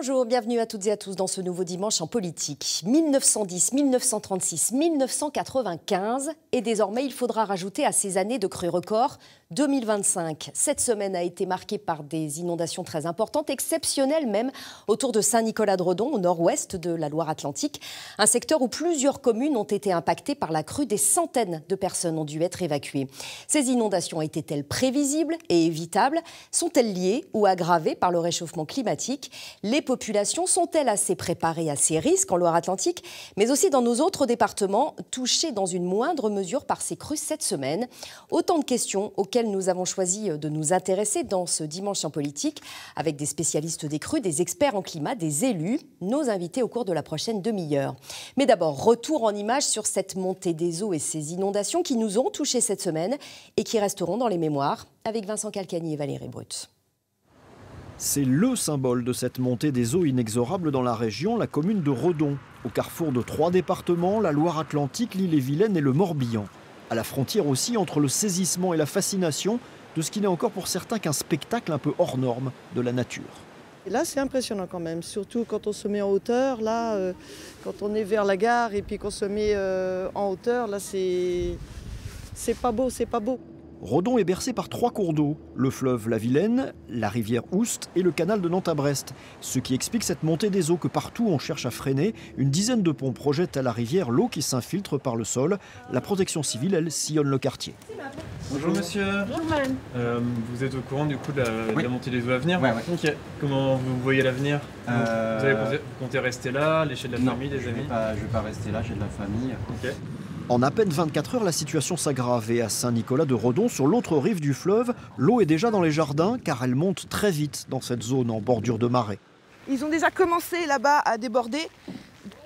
Bonjour, bienvenue à toutes et à tous dans ce nouveau dimanche en politique. 1910, 1936, 1995 et désormais il faudra rajouter à ces années de crues records 2025. Cette semaine a été marquée par des inondations très importantes, exceptionnelles même, autour de Saint-Nicolas-de-Redon, au nord-ouest de la Loire-Atlantique. Un secteur où plusieurs communes ont été impactées par la crue. Des centaines de personnes ont dû être évacuées. Ces inondations étaient-elles prévisibles et évitables? Sont-elles liées ou aggravées par le réchauffement climatique? Les populations sont-elles assez préparées à ces risques en Loire-Atlantique, mais aussi dans nos autres départements, touchés dans une moindre mesure par ces crues cette semaine? Autant de questions auxquelles nous avons choisi de nous intéresser dans ce dimanche en politique, avec des spécialistes des crues, des experts en climat, des élus, nos invités au cours de la prochaine demi-heure. Mais d'abord, retour en images sur cette montée des eaux et ces inondations qui nous ont touchés cette semaine et qui resteront dans les mémoires, avec Vincent Calcani et Valérie Brut. C'est le symbole de cette montée des eaux inexorables dans la région, la commune de Redon, au carrefour de 3 départements, la Loire-Atlantique, l'Ille-et-Vilaine et le Morbihan. À la frontière aussi entre le saisissement et la fascination de ce qui n'est encore pour certains qu'un spectacle un peu hors norme de la nature. Et là, c'est impressionnant quand même, surtout quand on se met en hauteur. Là, quand on est vers la gare et puis qu'on se met en hauteur, là, c'est pas beau, c'est pas beau. Redon est bercé par 3 cours d'eau, le fleuve la Vilaine, la rivière Oust et le canal de Nantes à Brest. Ce qui explique cette montée des eaux que partout on cherche à freiner. Une dizaine de ponts projettent à la rivière l'eau qui s'infiltre par le sol. La protection civile, elle, sillonne le quartier. Bonjour monsieur. Bonjour madame. Vous êtes au courant du coup de la montée des eaux à venir? Ouais. Okay. Comment vous voyez l'avenir? Vous comptez rester là, lécher de la famille, des amis? Je vais pas rester là, j'ai de la famille. Okay. En à peine 24 heures, la situation s'aggrave et à Saint-Nicolas-de-Redon, sur l'autre rive du fleuve, l'eau est déjà dans les jardins car elle monte très vite dans cette zone en bordure de marais. Ils ont déjà commencé là-bas à déborder,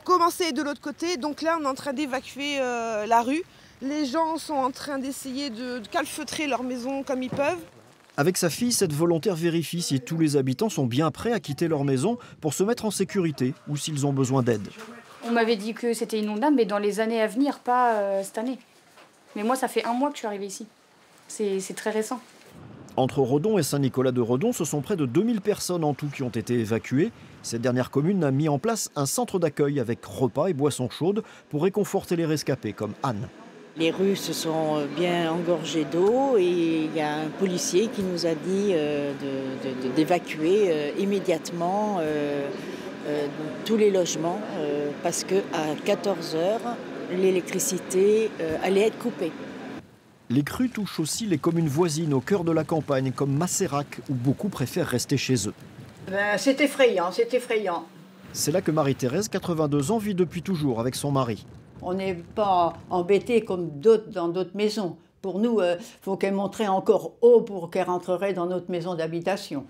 commencé de l'autre côté, donc là on est en train d'évacuer la rue. Les gens sont en train d'essayer de calfeutrer leur maison comme ils peuvent. Avec sa fille, cette volontaire vérifie si tous les habitants sont bien prêts à quitter leur maison pour se mettre en sécurité ou s'ils ont besoin d'aide. On m'avait dit que c'était inondable, mais dans les années à venir, pas cette année. Mais moi, ça fait 1 mois que je suis arrivée ici. C'est très récent. Entre Redon et Saint-Nicolas-de-Redon, ce sont près de 2000 personnes en tout qui ont été évacuées. Cette dernière commune a mis en place un centre d'accueil avec repas et boissons chaudes pour réconforter les rescapés, comme Anne. Les rues se sont bien engorgées d'eau et il y a un policier qui nous a dit d'évacuer immédiatement tous les logements parce qu'à 14h, l'électricité allait être coupée. Les crues touchent aussi les communes voisines au cœur de la campagne, comme Macérac, où beaucoup préfèrent rester chez eux. C'est effrayant, c'est effrayant. C'est là que Marie-Thérèse, 82 ans, vit depuis toujours avec son mari. On n'est pas embêtés comme d'autres dans d'autres maisons. Pour nous, il faut qu'elle monterait encore haut pour qu'elle rentrerait dans notre maison d'habitation.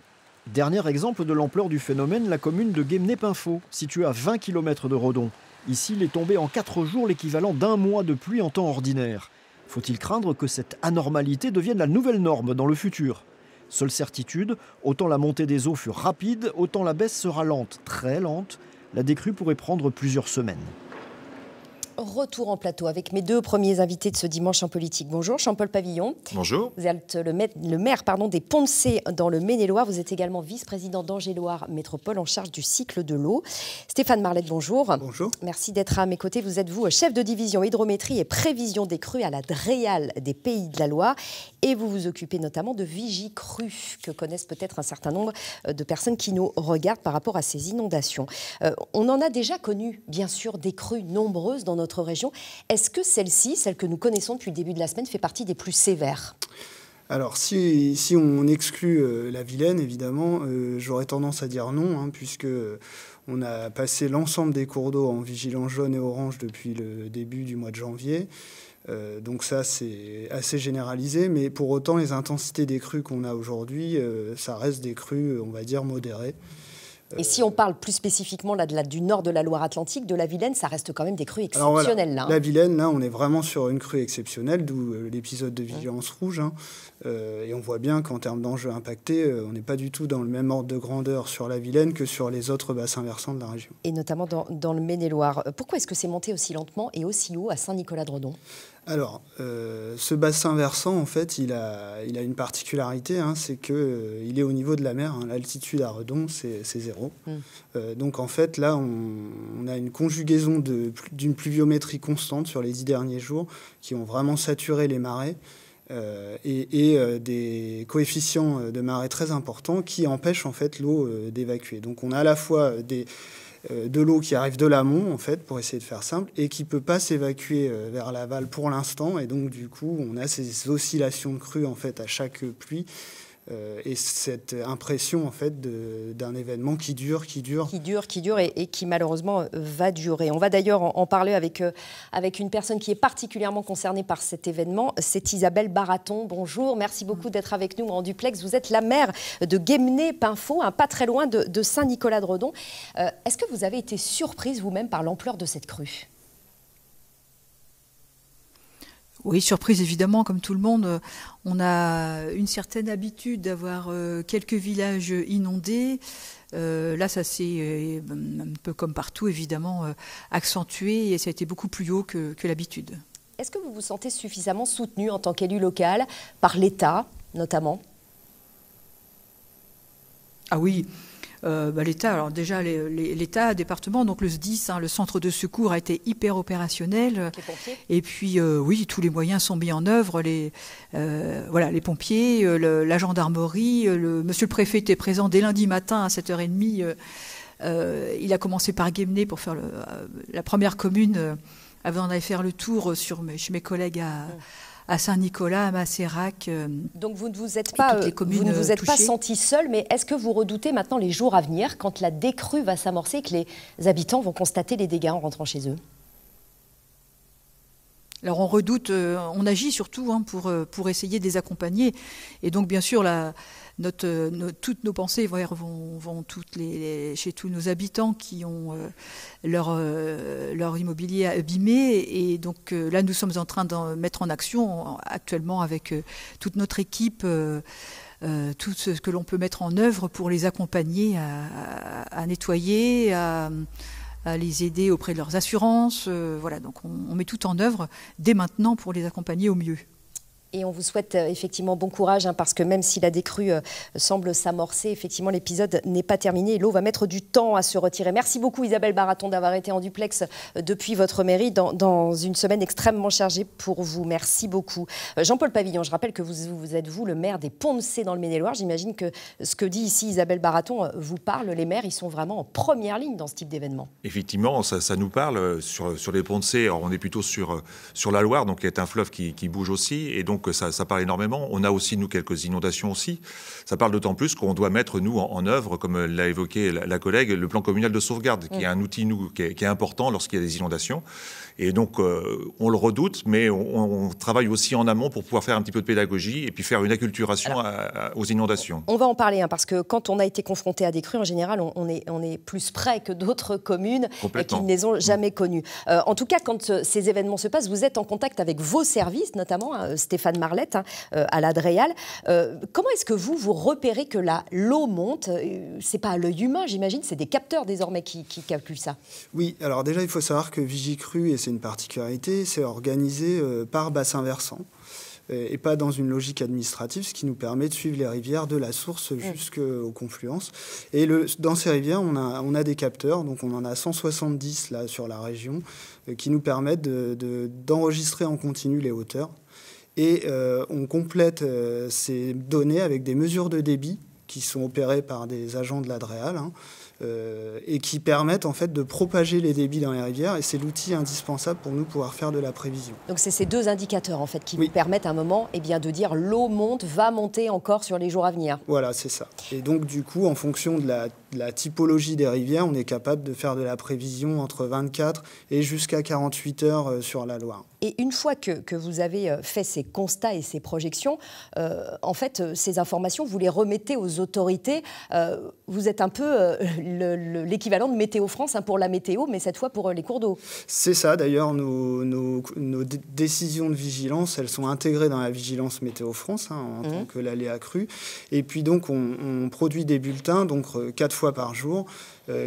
Dernier exemple de l'ampleur du phénomène, la commune de Guémené-Pinfo, située à 20 km de Redon. Ici, il est tombé en 4 jours l'équivalent d'1 mois de pluie en temps ordinaire. Faut-il craindre que cette anormalité devienne la nouvelle norme dans le futur? Seule certitude, autant la montée des eaux fut rapide, autant la baisse sera lente, très lente. La décrue pourrait prendre plusieurs semaines. Retour en plateau avec mes 2 premiers invités de ce dimanche en politique. Bonjour, Jean-Paul Pavillon. Bonjour. Vous êtes le maire des Ponts-de-Cé dans le Maine-et-Loire. Vous êtes également vice-président d'Angers-Loire Métropole en charge du cycle de l'eau. Stéphane Marlette, bonjour. Bonjour. Merci d'être à mes côtés. Vous êtes chef de division hydrométrie et prévision des crues à la DREAL des Pays de la Loire. Et vous vous occupez notamment de Vigicrues, que connaissent peut-être un certain nombre de personnes qui nous regardent par rapport à ces inondations. On en a déjà connu, bien sûr, des crues nombreuses dans notre région. Est-ce que celle-ci, celle que nous connaissons depuis le début de la semaine, fait partie des plus sévères ? Alors, si on exclut la Vilaine, évidemment, j'aurais tendance à dire non, puisque on a passé l'ensemble des cours d'eau en vigilance jaune et orange depuis le début du mois de janvier. Donc ça, c'est assez généralisé, mais pour autant, les intensités des crues qu'on a aujourd'hui, ça reste des crues, on va dire, modérées. Et si on parle plus spécifiquement du nord de la Loire-Atlantique, de la Vilaine, ça reste quand même des crues exceptionnelles. Alors voilà, la Vilaine, là, on est vraiment sur une crue exceptionnelle, d'où l'épisode de vigilance rouge. Et on voit bien qu'en termes d'enjeux impactés, on n'est pas du tout dans le même ordre de grandeur sur la Vilaine que sur les autres bassins versants de la région. Et notamment dans le Maine-et-Loire. Pourquoi est-ce que c'est monté aussi lentement et aussi haut à Saint-Nicolas-de-Redon ? Alors, ce bassin versant, en fait, il a une particularité, hein, c'est qu'il est au niveau de la mer. Hein, l'altitude à Redon, c'est 0. Donc, en fait, là, on a une conjugaison d'une pluviométrie constante sur les 10 derniers jours qui ont vraiment saturé les marais et des coefficients de marée très importants qui empêchent, en fait, l'eau d'évacuer. Donc, on a à la fois de l'eau qui arrive de l'amont, en fait, pour essayer de faire simple, et qui ne peut pas s'évacuer vers l'aval pour l'instant. Et donc, du coup, on a ces oscillations de crue, en fait, à chaque pluie. Et cette impression, en fait, d'un événement qui dure et qui malheureusement va durer. On va d'ailleurs en parler avec une personne qui est particulièrement concernée par cet événement. C'est Isabelle Baraton. Bonjour, merci beaucoup d'être avec nous en duplex. Vous êtes la maire de Guémené-Pinfo, pas très loin de Saint-Nicolas-de-Redon. Est-ce que vous avez été surprise vous-même par l'ampleur de cette crue ? Oui, surprise évidemment, comme tout le monde. On a une certaine habitude d'avoir quelques villages inondés. Là, ça s'est un peu comme partout, évidemment, accentué et ça a été beaucoup plus haut que l'habitude. Est-ce que vous vous sentez suffisamment soutenu en tant qu'élu local par l'État, notamment ? Ah oui. L'État, alors déjà l'État, département, donc le SDIS, le centre de secours a été hyper opérationnel. Les pompiers. Et puis oui, tous les moyens sont mis en œuvre. Les pompiers, la gendarmerie, monsieur le préfet était présent dès lundi matin à 7h30. Il a commencé par Guémené pour faire la première commune avant d'aller faire le tour chez mes collègues à Saint-Nicolas, à Macérac. Donc vous ne vous êtes pas senti seul, mais est-ce que vous redoutez maintenant les jours à venir, quand la décrue va s'amorcer et que les habitants vont constater les dégâts en rentrant chez eux ? Alors on redoute, on agit surtout pour essayer de les accompagner. Et donc bien sûr, toutes nos pensées vont chez tous nos habitants qui ont leur immobilier abîmé. Et donc là, nous sommes en train de mettre en action actuellement avec toute notre équipe tout ce que l'on peut mettre en œuvre pour les accompagner à nettoyer, à les aider auprès de leurs assurances. Voilà, donc on met tout en œuvre dès maintenant pour les accompagner au mieux. Et on vous souhaite effectivement bon courage, parce que même si la décrue semble s'amorcer, effectivement, l'épisode n'est pas terminé et l'eau va mettre du temps à se retirer. Merci beaucoup Isabelle Baraton d'avoir été en duplex depuis votre mairie dans une semaine extrêmement chargée pour vous. Merci beaucoup. Jean-Paul Pavillon, je rappelle que vous êtes le maire des Ponts-de-Cé dans le Maine-et-Loire. J'imagine que ce que dit ici Isabelle Baraton vous parle. Les maires, ils sont vraiment en première ligne dans ce type d'événement. Effectivement, ça nous parle. Sur les Ponts-de-Cé, on est plutôt sur la Loire, donc qui est un fleuve qui bouge aussi. Et donc, ça parle énormément. On a aussi, nous, quelques inondations aussi. Ça parle d'autant plus qu'on doit mettre, nous, en œuvre, comme l'a évoqué la collègue, le plan communal de sauvegarde, qui est un outil, qui est important lorsqu'il y a des inondations. Et donc, on le redoute, mais on travaille aussi en amont pour pouvoir faire un petit peu de pédagogie et puis faire une acculturation aux inondations. On va en parler, parce que quand on a été confronté à des crues, en général, on est plus près que d'autres communes qui ne les ont jamais connues. En tout cas, quand ces événements se passent, vous êtes en contact avec vos services, notamment Stéphane Marlette, à la DREAL. Comment est-ce que vous repérez que l'eau monte ? C'est pas à l'œil humain, j'imagine, c'est des capteurs désormais qui calculent ça. Oui, alors déjà, il faut savoir que Vigicru, et c'est une particularité, c'est organisé par bassin versant et pas dans une logique administrative, ce qui nous permet de suivre les rivières de la source jusqu'aux confluences. Et dans ces rivières, on a des capteurs, donc on en a 170 là sur la région, qui nous permettent d'enregistrer en continu les hauteurs. Et on complète ces données avec des mesures de débit qui sont opérées par des agents de la DREAL, et qui permettent en fait de propager les débits dans les rivières, et c'est l'outil indispensable pour nous pouvoir faire de la prévision. Donc c'est ces deux indicateurs en fait qui vous permettent à un moment de dire l'eau va monter encore sur les jours à venir. Voilà, c'est ça. Et donc du coup, en fonction de la typologie des rivières, on est capable de faire de la prévision entre 24 et jusqu'à 48 heures sur la Loire. Et une fois que vous avez fait ces constats et ces projections, en fait, ces informations, vous les remettez aux autorités. Vous êtes un peu l'équivalent de Météo France pour la météo, mais cette fois pour les cours d'eau. C'est ça. D'ailleurs, nos décisions de vigilance, elles sont intégrées dans la vigilance Météo France, en tant que l'aléa crue. Et puis donc, on produit des bulletins, donc 4 fois par jour,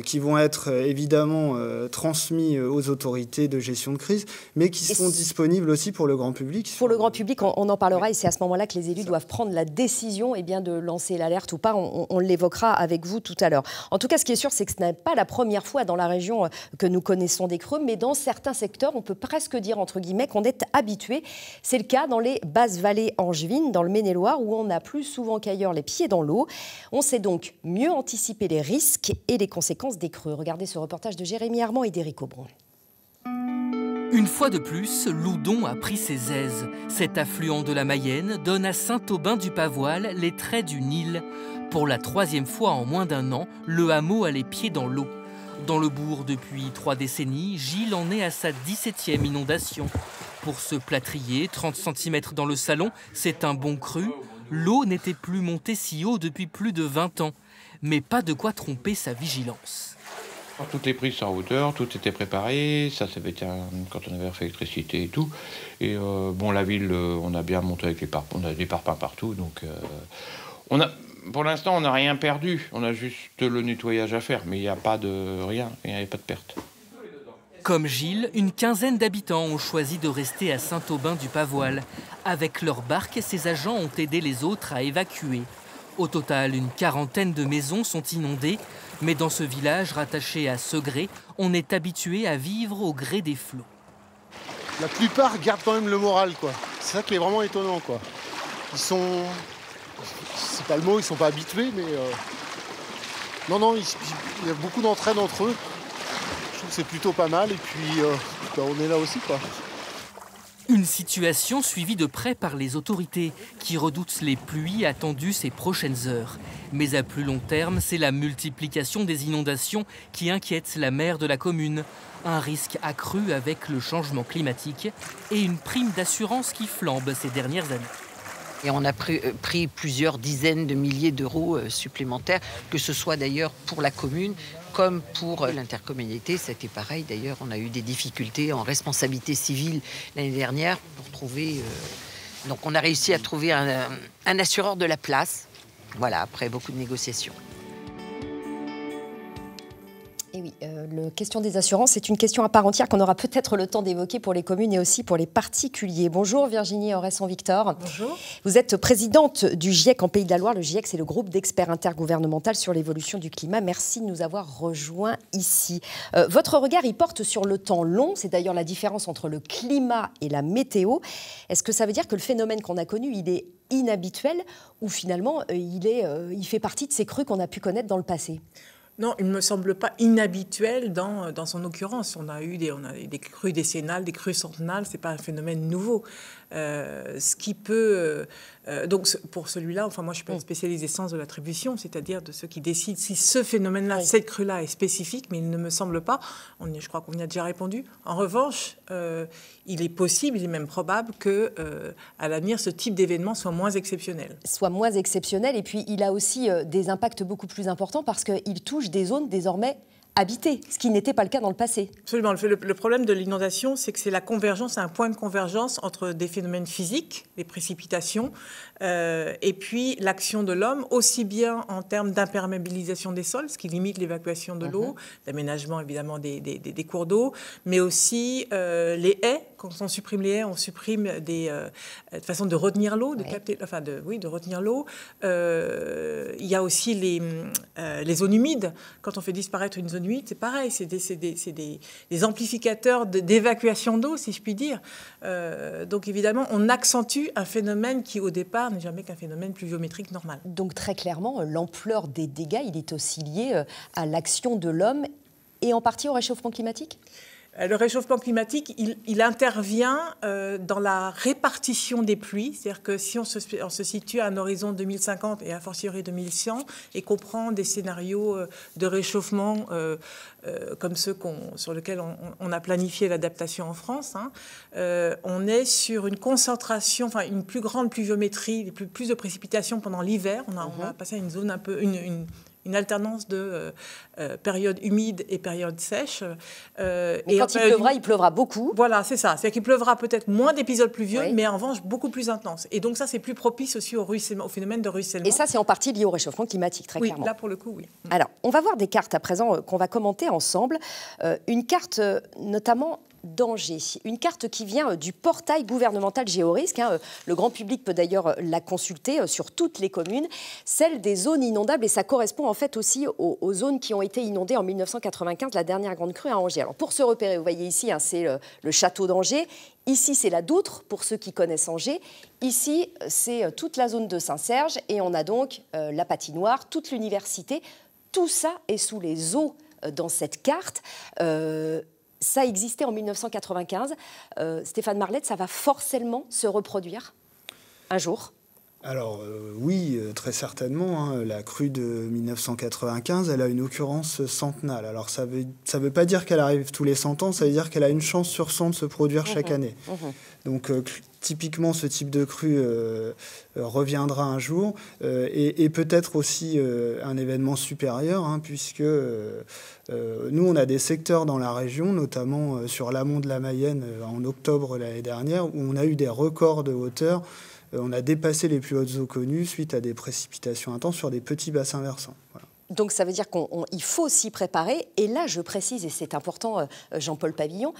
qui vont être évidemment transmis aux autorités de gestion de crise, mais qui sont disponibles aussi pour le grand public. Pour le grand public, on en parlera et c'est à ce moment-là que les élus doivent prendre la décision de lancer l'alerte ou pas. On l'évoquera avec vous tout à l'heure. En tout cas, ce qui est sûr, c'est que ce n'est pas la première fois dans la région que nous connaissons des crues, mais dans certains secteurs, on peut presque dire, entre guillemets, qu'on est habitué. C'est le cas dans les basses vallées angevines, dans le Maine-et-Loire, où on a plus souvent qu'ailleurs les pieds dans l'eau. On sait donc mieux anticiper les risques et les conséquences des crues. Regardez ce reportage de Jérémy Armand et d'Éric Aubron. Une fois de plus, Loudon a pris ses aises. Cet affluent de la Mayenne donne à Saint-Aubin-du-Pavoil les traits du Nil. Pour la 3e fois en moins d'1 an, le hameau a les pieds dans l'eau. Dans le bourg depuis 3 décennies, Gilles en est à sa 17e inondation. Pour se plâtrier, 30 cm dans le salon, c'est un bon cru. L'eau n'était plus montée si haut depuis plus de 20 ans. Mais pas de quoi tromper sa vigilance. Toutes les prises sont en hauteur, tout était préparé, ça avait été quand on avait refait l'électricité et tout. Et la ville, on a bien monté avec les parpaings, on a des parpaings partout, donc pour l'instant on n'a rien perdu, on a juste le nettoyage à faire, mais il n'y a pas de rien, il n'y a pas de perte. Comme Gilles, une quinzaine d'habitants ont choisi de rester à Saint-Aubin-du-Pavoil. Avec leur barque, ces agents ont aidé les autres à évacuer. Au total, une 40aine de maisons sont inondées, mais dans ce village rattaché à Segré, on est habitué à vivre au gré des flots. La plupart gardent quand même le moral, quoi. C'est ça qui est vraiment étonnant, quoi. Ils sont... C'est pas le mot, ils sont pas habitués, mais... Non, il y a beaucoup d'entraide entre eux. Je trouve que c'est plutôt pas mal, et puis on est là aussi, quoi. Une situation suivie de près par les autorités qui redoutent les pluies attendues ces prochaines heures. Mais à plus long terme, c'est la multiplication des inondations qui inquiète la maire de la commune. Un risque accru avec le changement climatique et une prime d'assurance qui flambe ces dernières années. Et on a pris plusieurs dizaines de milliers d'euros supplémentaires, que ce soit d'ailleurs pour la commune comme pour l'intercommunalité. C'était pareil d'ailleurs, on a eu des difficultés en responsabilité civile l'année dernière pour trouver... Donc on a réussi à trouver un assureur de la place, voilà, après beaucoup de négociations. Et oui, la question des assurances, c'est une question à part entière qu'on aura peut-être le temps d'évoquer pour les communes et aussi pour les particuliers. Bonjour Virginie Oresson-Victor. Bonjour. Vous êtes présidente du GIEC en Pays de la Loire. Le GIEC, c'est le groupe d'experts intergouvernemental sur l'évolution du climat. Merci de nous avoir rejoints ici. Votre regard, il porte sur le temps long. C'est d'ailleurs la différence entre le climat et la météo. Est-ce que ça veut dire que le phénomène qu'on a connu, il est inhabituel ou finalement il fait partie de ces crues qu'on a pu connaître dans le passé ? Non, il ne me semble pas inhabituel dans son occurrence. On a eu des crues décennales, des crues centennales, ce n'est pas un phénomène nouveau. Ce qui peut... donc pour celui-là, enfin moi je suis pas spécialisée sens de l'attribution, c'est-à-dire de ceux qui décident si ce phénomène-là, cette crue-là est spécifique, mais il ne me semble pas. Je crois qu'on y a déjà répondu. En revanche, il est possible, il est même probable que à l'avenir, ce type d'événement soit moins exceptionnel. Soit moins exceptionnel, et puis il a aussi des impacts beaucoup plus importants parce qu'il touche des zones désormais habitées, ce qui n'était pas le cas dans le passé. Absolument. Le problème de l'inondation, c'est que c'est la convergence, c'est un point de convergence entre des phénomènes physiques, les précipitations, et puis l'action de l'homme, aussi bien en termes d'imperméabilisation des sols, ce qui limite l'évacuation de l'eau, d'aménagement évidemment des cours d'eau, mais aussi les haies. Quand on supprime les haies, on supprime des façons de retenir l'eau, de retenir l'eau. Il y a aussi les zones humides. Quand on fait disparaître une zone humide, c'est pareil, c'est des amplificateurs d'évacuation d'eau, si je puis dire. Donc évidemment, on accentue un phénomène qui, au départ, n'est jamais qu'un phénomène pluviométrique normal. Donc très clairement, l'ampleur des dégâts, il est aussi lié à l'action de l'homme et en partie au réchauffement climatique ? Le réchauffement climatique, il intervient dans la répartition des pluies. C'est-à-dire que si on se situe à un horizon 2050 et a fortiori 2100 et qu'on prend des scénarios de réchauffement comme ceux sur lesquels on a planifié l'adaptation en France, on est sur une concentration, enfin une plus grande pluviométrie, plus de précipitations pendant l'hiver. On va passer à une zone un peu... une une alternance de période humide et période sèche. Mais quand il pleuvra beaucoup. Voilà, c'est ça. C'est-à-dire qu'il pleuvra peut-être moins d'épisodes pluvieux, mais en revanche beaucoup plus intenses. Et donc ça, c'est plus propice aussi au phénomène de ruissellement. Et ça, c'est en partie lié au réchauffement climatique, très clairement. Oui, là pour le coup, oui. Alors, on va voir des cartes à présent qu'on va commenter ensemble. Une carte notamment d'Angers, une carte qui vient du portail gouvernemental Géorisque. Le grand public peut d'ailleurs la consulter sur toutes les communes, celle des zones inondables, et ça correspond en fait aussi aux zones qui ont été inondées en 1995, la dernière grande crue à Angers. Alors pour se repérer, vous voyez ici, c'est le château d'Angers. Ici, c'est la Doutre, pour ceux qui connaissent Angers. Ici, c'est toute la zone de Saint-Serge, et on a donc la patinoire, toute l'université. Tout ça est sous les eaux dans cette carte. Ça existait en 1995. Stéphane Marlette, ça va forcément se reproduire un jour? Alors oui, très certainement. La crue de 1995, elle a une occurrence centennale. Alors ça veut pas dire qu'elle arrive tous les 100 ans, ça veut dire qu'elle a une chance sur 100 de se produire chaque année. Donc typiquement, ce type de crue reviendra un jour, et peut-être aussi un événement supérieur, puisque nous, on a des secteurs dans la région, notamment sur l'amont de la Mayenne en octobre l'année dernière, où on a eu des records de hauteur. On a dépassé les plus hautes eaux connues suite à des précipitations intenses sur des petits bassins versants. Voilà. Donc ça veut dire qu'il faut s'y préparer. Et là, je précise, et c'est important, Jean-Paul Pavillon,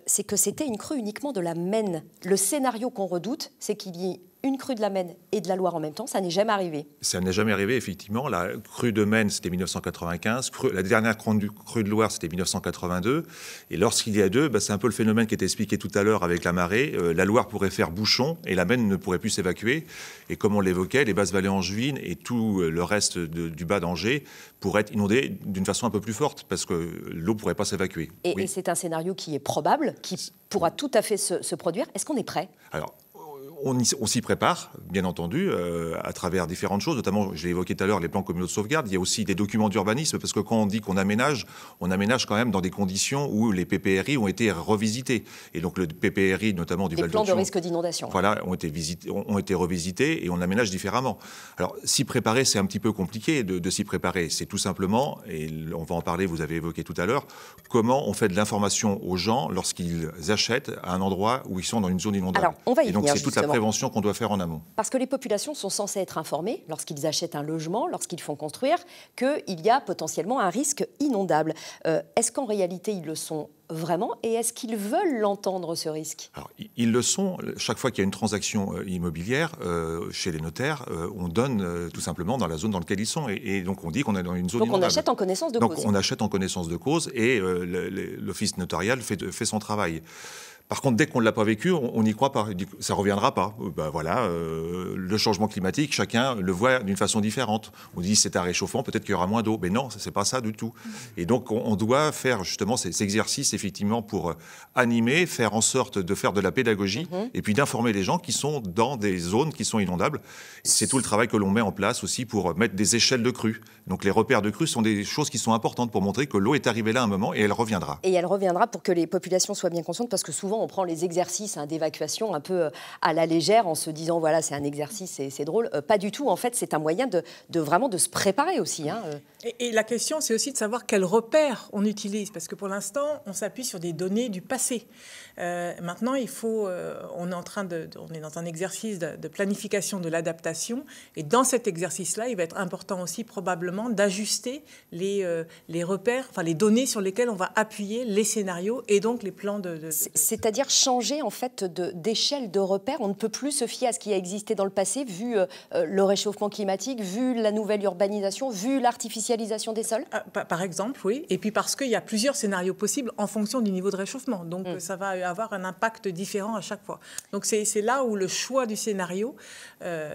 c'est que c'était une crue uniquement de la Maine. Le scénario qu'on redoute, c'est qu'il y ait une crue de la Maine et de la Loire en même temps. Ça n'est jamais arrivé. Ça n'est jamais arrivé, effectivement. La crue de Maine, c'était 1995. La dernière crue de Loire, c'était 1982. Et lorsqu'il y a deux, c'est un peu le phénomène qui était expliqué tout à l'heure avec la marée. La Loire pourrait faire bouchon et la Maine ne pourrait plus s'évacuer. Et comme on l'évoquait, les basses vallées angevines et tout le reste du bas d'Angers pourraient être inondés d'une façon un peu plus forte parce que l'eau ne pourrait pas s'évacuer. Et c'est un scénario qui est probable, qui pourra tout à fait se produire. Est-ce qu'on est prêt? Alors, on s'y prépare, bien entendu, à travers différentes choses. Notamment, je l'ai évoqué tout à l'heure, les plans communaux de sauvegarde. Il y a aussi des documents d'urbanisme, parce que quand on dit qu'on aménage quand même dans des conditions où les PPRI ont été revisités. Et donc le PPRI, notamment du Val-de-Saône, les plans de risque d'inondation. Voilà, ont été revisités et on aménage différemment. Alors, s'y préparer, c'est un petit peu compliqué de s'y préparer. C'est tout simplement, et on va en parler, vous avez évoqué tout à l'heure, comment on fait de l'information aux gens lorsqu'ils achètent à un endroit où ils sont dans une zone inondable. Alors, on va y venir, donc, c'est toute la prévention qu'on doit faire en amont. Parce que les populations sont censées être informées lorsqu'ils achètent un logement, lorsqu'ils font construire, qu'il y a potentiellement un risque inondable. Est-ce qu'en réalité, ils le sont vraiment, et est-ce qu'ils veulent l'entendre, ce risque? Alors, ils le sont. Chaque fois qu'il y a une transaction immobilière chez les notaires, on donne tout simplement dans la zone dans laquelle ils sont. Et donc, on dit qu'on est dans une zone inondable. Donc, on achète en connaissance de cause. Donc, on achète en connaissance de cause et l'office notarial fait son travail. Par contre, dès qu'on ne l'a pas vécu, on n'y croit pas. Ça ne reviendra pas. Le changement climatique, chacun le voit d'une façon différente. On dit c'est un réchauffement, peut-être qu'il y aura moins d'eau. Mais non, ce n'est pas ça du tout. Et donc, on doit faire justement ces exercices, effectivement, pour animer, faire en sorte de faire de la pédagogie et puis d'informer les gens qui sont dans des zones qui sont inondables. C'est tout le travail que l'on met en place aussi pour mettre des échelles de crues. Donc, les repères de crues sont des choses qui sont importantes pour montrer que l'eau est arrivée là à un moment et elle reviendra. Et elle reviendra pour que les populations soient bien conscientes, parce que souvent, on prend les exercices d'évacuation un peu à la légère en se disant voilà, c'est un exercice, c'est drôle. Pas du tout, en fait, c'est un moyen vraiment de se préparer aussi. Et la question, c'est aussi de savoir quels repères on utilise, parce que pour l'instant, on s'appuie sur des données du passé. Maintenant, on est dans un exercice de planification de l'adaptation, et dans cet exercice-là, il va être important aussi probablement d'ajuster les repères, enfin les données sur lesquelles on va appuyer les scénarios et donc les plans C'est-à-dire changer en fait d'échelle de repères. On ne peut plus se fier à ce qui a existé dans le passé, vu le réchauffement climatique, vu la nouvelle urbanisation, vu l'artificialisation des sols. Par exemple, oui. Et puis parce qu'il y a plusieurs scénarios possibles en fonction du niveau de réchauffement. Donc ça va avoir un impact différent à chaque fois. Donc c'est là où le choix du scénario,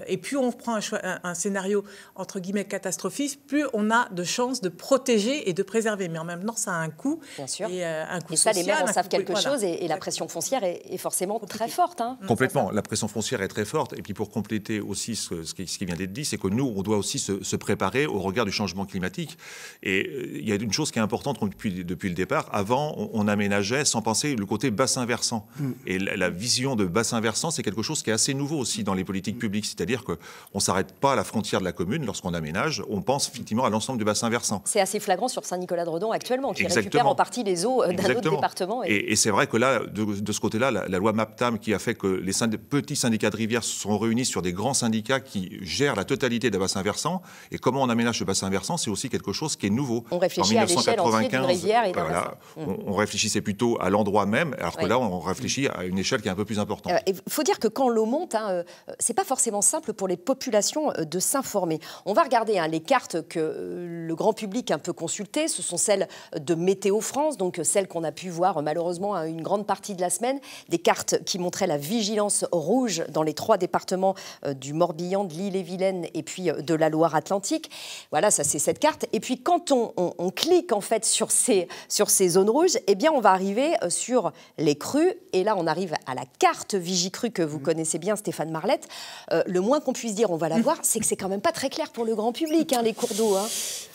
et plus on prend un scénario entre guillemets catastrophiste, plus on a de chances de protéger et de préserver. Mais en même temps, ça a un coût. Bien sûr. Et un coût et ça, social, les maires en savent quelque chose, et la pression pression foncière est forcément très forte. Hein. Complètement. La pression foncière est très forte. Et puis pour compléter aussi ce qui vient d'être dit, c'est que nous, on doit aussi se préparer au regard du changement climatique. Et il y a une chose qui est importante depuis le départ. Avant, on aménageait sans penser le côté bassin versant. Et la vision de bassin versant, c'est quelque chose qui est assez nouveau aussi dans les politiques publiques. C'est-à-dire qu'on ne s'arrête pas à la frontière de la commune lorsqu'on aménage. On pense effectivement à l'ensemble du bassin versant. C'est assez flagrant sur Saint-Nicolas-de-Redon actuellement, qui récupère en partie les eaux d'un autre département. Et c'est vrai que là, de ce côté-là, la loi MAPTAM qui a fait que les petits syndicats de rivières se sont réunis sur des grands syndicats qui gèrent la totalité des bassins versants. Et comment on aménage ce bassin versant, c'est aussi quelque chose qui est nouveau. On réfléchit à l'échelle entière d'une rivière et d'un bassin. On réfléchissait plutôt à l'endroit même, alors que là, on réfléchit à une échelle qui est un peu plus importante. Il faut dire que quand l'eau monte, c'est pas forcément simple pour les populations de s'informer. On va regarder les cartes que le grand public a un peu consultées. Ce sont celles de Météo France, donc celles qu'on a pu voir malheureusement une grande partie de la semaine. Des cartes qui montraient la vigilance rouge dans les 3 départements du Morbihan, de l'Ille-et-Vilaine et puis de la Loire-Atlantique. Voilà, ça c'est cette carte. Et puis quand on clique en fait sur ces zones rouges, eh bien on va arriver sur les crues. Et là on arrive à la carte Vigicru que vous connaissez bien, Stéphane Marlette. Le moins qu'on puisse dire, on va la voir, c'est que c'est quand même pas très clair pour le grand public, les cours d'eau.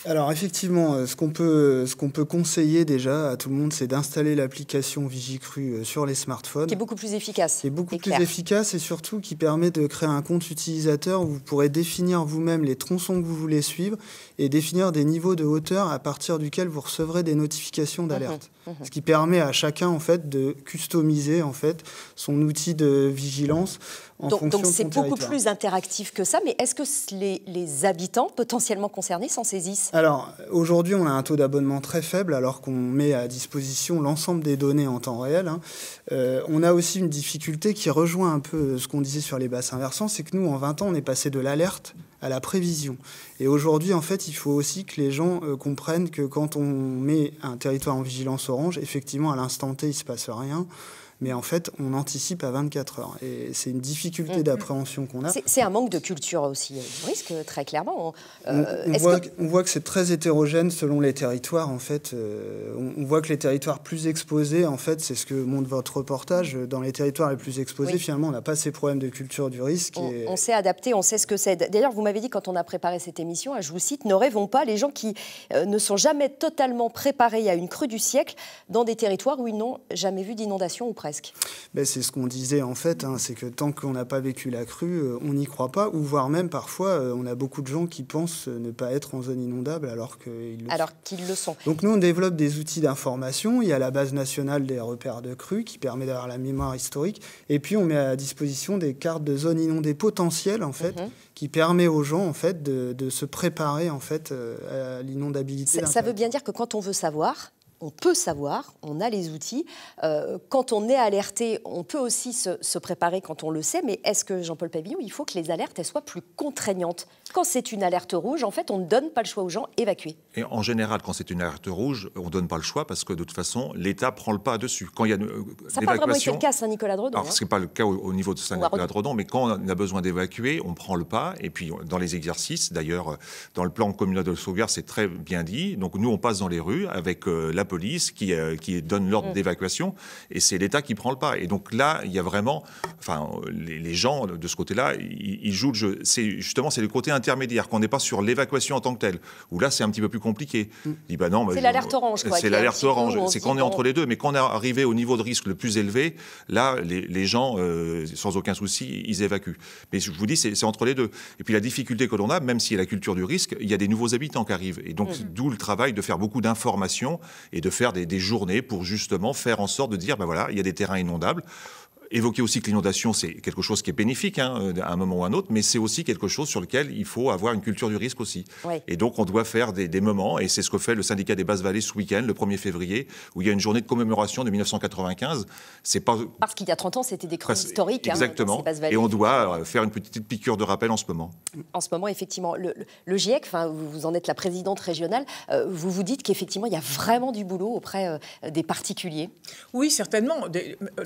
Alors effectivement, ce qu'on peut conseiller déjà à tout le monde, c'est d'installer l'application Vigicru sur les smartphones. Qui est beaucoup plus efficace. Qui est beaucoup plus efficace et surtout qui permet de créer un compte utilisateur où vous pourrez définir vous-même les tronçons que vous voulez suivre et définir des niveaux de hauteur à partir duquel vous recevrez des notifications d'alerte. Ce qui permet à chacun en fait de customiser en fait son outil de vigilance en fonction de son donc c'est beaucoup territoire. plus interactif que ça, mais est-ce que les habitants potentiellement concernés s'en saisissent? Alors aujourd'hui on a un taux d'abonnement très faible alors qu'on met à disposition l'ensemble des données en temps réel. On a aussi une difficulté qui rejoint un peu ce qu'on disait sur les bassins versants, c'est que nous en 20 ans on est passé de l'alerte à la prévision. Et aujourd'hui, en fait, il faut aussi que les gens comprennent que quand on met un territoire en vigilance orange, effectivement, à l'instant T, il ne se passe rien. Mais en fait, on anticipe à 24 heures. Et c'est une difficulté d'appréhension qu'on a. C'est un manque de culture aussi du risque, très clairement. On voit que c'est très hétérogène selon les territoires. En fait, on voit que les territoires plus exposés, en fait, c'est ce que montre votre reportage. Dans les territoires les plus exposés, finalement, on n'a pas ces problèmes de culture du risque. On s'est adapté, on sait ce que c'est. D'ailleurs, vous m'avez dit, quand on a préparé cette émission, je vous cite, « Ne rêvons pas, les gens qui ne sont jamais totalement préparés à une crue du siècle dans des territoires où ils n'ont jamais vu d'inondation ou presque. » C'est ce qu'on disait en fait, c'est que tant qu'on n'a pas vécu la crue, on n'y croit pas, ou voire même parfois, on a beaucoup de gens qui pensent ne pas être en zone inondable alors qu'ils le sont. Donc nous, on développe des outils d'information. Il y a la base nationale des repères de crues qui permet d'avoir la mémoire historique, et puis on met à disposition des cartes de zones inondées potentielles en fait, qui permet aux gens en fait de se préparer en fait à l'inondabilité. Ça veut bien dire que quand on veut savoir, on peut savoir, on a les outils. Quand on est alerté, on peut aussi se préparer quand on le sait. Mais est-ce que, Jean-Paul Pavillon, il faut que les alertes elles soient plus contraignantes? Quand c'est une alerte rouge, en fait, on ne donne pas le choix aux gens, évacuer. Et en général, quand c'est une alerte rouge, on ne donne pas le choix parce que de toute façon, l'État prend le pas dessus. Quand il y a ça n'a pas vraiment été le cas à Saint-Nicolas-de-Redon. Alors, ce n'est pas le cas au niveau de Saint-Nicolas-de-Redon, mais quand on a besoin d'évacuer, on prend le pas. Et puis, dans les exercices, d'ailleurs, dans le plan communal de sauvegarde, c'est très bien dit. Donc, nous, on passe dans les rues avec la police qui donne l'ordre d'évacuation, et c'est l'État qui prend le pas. Et donc là, il y a vraiment... Enfin, les gens, de ce côté-là, ils jouent le jeu. C'est le côté intermédiaire, qu'on n'est pas sur l'évacuation en tant que telle, où là, c'est un petit peu plus compliqué. C'est l'alerte orange, quoi. C'est l'alerte orange. C'est qu'on est entre les deux. Mais quand on est arrivé au niveau de risque le plus élevé, là, les gens, sans aucun souci, ils évacuent. Mais je vous dis, c'est entre les deux. Et puis la difficulté que l'on a, même s'il y a la culture du risque, il y a des nouveaux habitants qui arrivent. Et donc, d'où le travail de faire beaucoup d'informations et de faire des journées pour justement faire en sorte de dire, il y a des terrains inondables. Évoquer aussi que l'inondation, c'est quelque chose qui est bénéfique à un moment ou à un autre, mais c'est aussi quelque chose sur lequel il faut avoir une culture du risque aussi. Oui. Et donc, on doit faire des moments, et c'est ce que fait le syndicat des Basses-Vallées ce week-end, le 1er février, où il y a une journée de commémoration de 1995. C'est pas... Parce qu'il y a 30 ans, c'était des crues historiques. Exactement. Dans ces Basses-Vallées. Et on doit faire une petite piqûre de rappel en ce moment. En ce moment, effectivement. Le GIEC, vous en êtes la présidente régionale, vous vous dites qu'effectivement, il y a vraiment du boulot auprès des particuliers. Oui, certainement.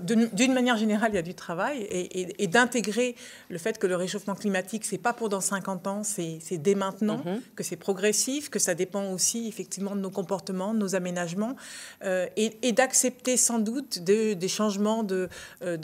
D'une manière générale, général, il y a du travail et d'intégrer le fait que le réchauffement climatique, c'est pas pour dans 50 ans, c'est dès maintenant, que c'est progressif, que ça dépend aussi effectivement de nos comportements, de nos aménagements et d'accepter sans doute des changements de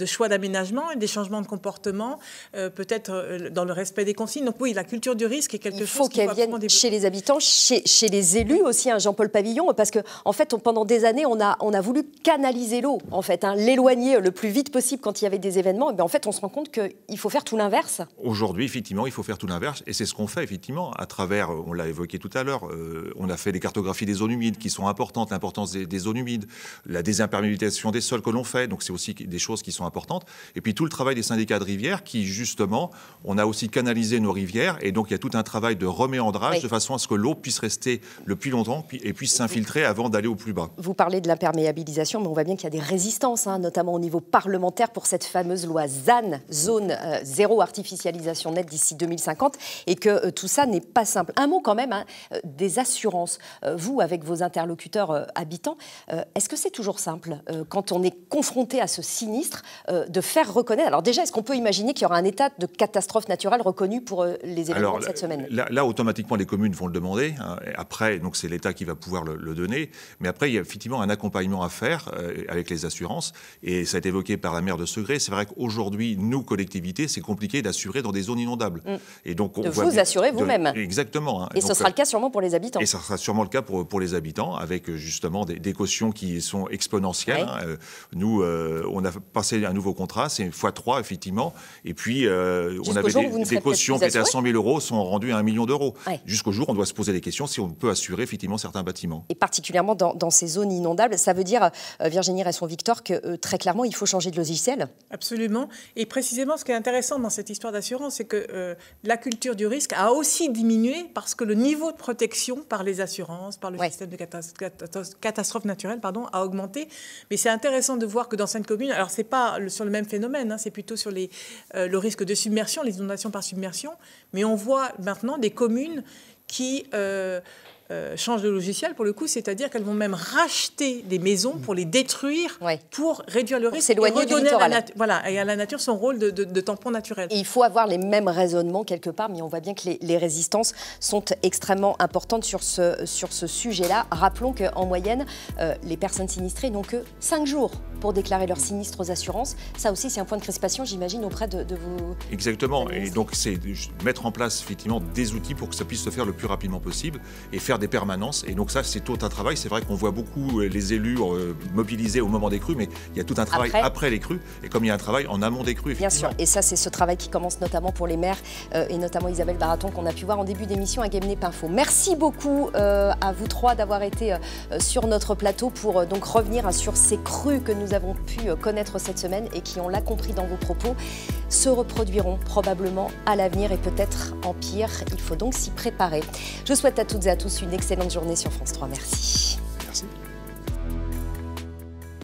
choix d'aménagement et des changements de comportement, peut-être dans le respect des consignes. Donc oui, la culture du risque est quelque chose qu'il faut qu'elle vienne chez les habitants, chez les élus aussi, Jean-Paul Pavillon, parce que en fait, pendant des années, on a voulu canaliser l'eau, en fait, l'éloigner le plus vite possible quand il y avait des événements. Et en fait, on se rend compte qu'il faut faire tout l'inverse. Aujourd'hui, effectivement, il faut faire tout l'inverse, et c'est ce qu'on fait effectivement à travers. On l'a évoqué tout à l'heure. On a fait des cartographies des zones humides qui sont importantes, l'importance des zones humides, la désimperméabilisation des sols que l'on fait. Donc c'est aussi des choses qui sont importantes. Et puis tout le travail des syndicats de rivières qui justement, on a aussi canalisé nos rivières, et donc il y a tout un travail de reméandrage de façon à ce que l'eau puisse rester le plus longtemps et puisse s'infiltrer avant d'aller au plus bas. Vous parlez de l'imperméabilisation, mais on voit bien qu'il y a des résistances, notamment au niveau parlementaire, pour cette fameuse loi ZAN, zone zéro artificialisation nette d'ici 2050, et que tout ça n'est pas simple. Un mot quand même des assurances. Vous, avec vos interlocuteurs habitants, est-ce que c'est toujours simple, quand on est confronté à ce sinistre, de faire reconnaître... Alors déjà, est-ce qu'on peut imaginer qu'il y aura un état de catastrophe naturelle reconnu pour les événements de cette semaine? Là, automatiquement, les communes vont le demander. Après, donc c'est l'État qui va pouvoir le donner. Mais après, il y a effectivement un accompagnement à faire avec les assurances. Et ça a été évoqué par la maire de Segré. C'est vrai qu'aujourd'hui, nous, collectivités, c'est compliqué d'assurer dans des zones inondables. Et donc, on vous assurer vous-même. Exactement. Et donc, ce sera le cas sûrement pour les habitants. Et ça sera sûrement le cas pour les habitants, avec justement des cautions qui sont exponentielles. Nous, on a passé un nouveau contrat, c'est x3, effectivement. Et puis, on avait des cautions qui étaient à 100 000 € sont rendues à 1 million d'euros. Jusqu'au jour, on doit se poser des questions si on peut assurer effectivement certains bâtiments. Et particulièrement dans ces zones inondables, ça veut dire, Virginie Resson-Victor, que très clairement, il faut changer de logiciel? Absolument. Et précisément, ce qui est intéressant dans cette histoire d'assurance, c'est que la culture du risque a aussi diminué parce que le niveau de protection par les assurances, par le système de catastrophes naturelles, a augmenté. Mais c'est intéressant de voir que dans certaines communes, alors c'est pas sur le même phénomène, c'est plutôt sur le risque de submersion, les inondations par submersion, mais on voit maintenant des communes qui changent de logiciel pour le coup, c'est-à-dire qu'elles vont même racheter des maisons pour les détruire, pour réduire le risque, s'éloigner du littoral. Et à la nature son rôle de tampon naturel. Et il faut avoir les mêmes raisonnements quelque part, mais on voit bien que les résistances sont extrêmement importantes sur ce sujet-là. Rappelons qu'en moyenne, les personnes sinistrées n'ont que 5 jours pour déclarer leur sinistre aux assurances. Ça aussi, c'est un point de crispation, j'imagine, auprès de vos... Exactement. Et donc, c'est mettre en place effectivement des outils pour que ça puisse se faire le plus rapidement possible et faire des permanences. Et donc ça, c'est tout un travail. C'est vrai qu'on voit beaucoup les élus mobilisés au moment des crues, mais il y a tout un travail après les crues. Et comme il y a un travail en amont des crues, effectivement. Bien sûr. Et ça, c'est ce travail qui commence notamment pour les maires et notamment Isabelle Baraton qu'on a pu voir en début d'émission à Guémené-Pinfo. Merci beaucoup à vous trois d'avoir été sur notre plateau pour donc revenir sur ces crues que nous avons pu connaître cette semaine et qui, on l'a compris dans vos propos, se reproduiront probablement à l'avenir et peut-être en pire. Il faut donc s'y préparer. Je souhaite à toutes et à tous une excellente journée sur France 3. Merci.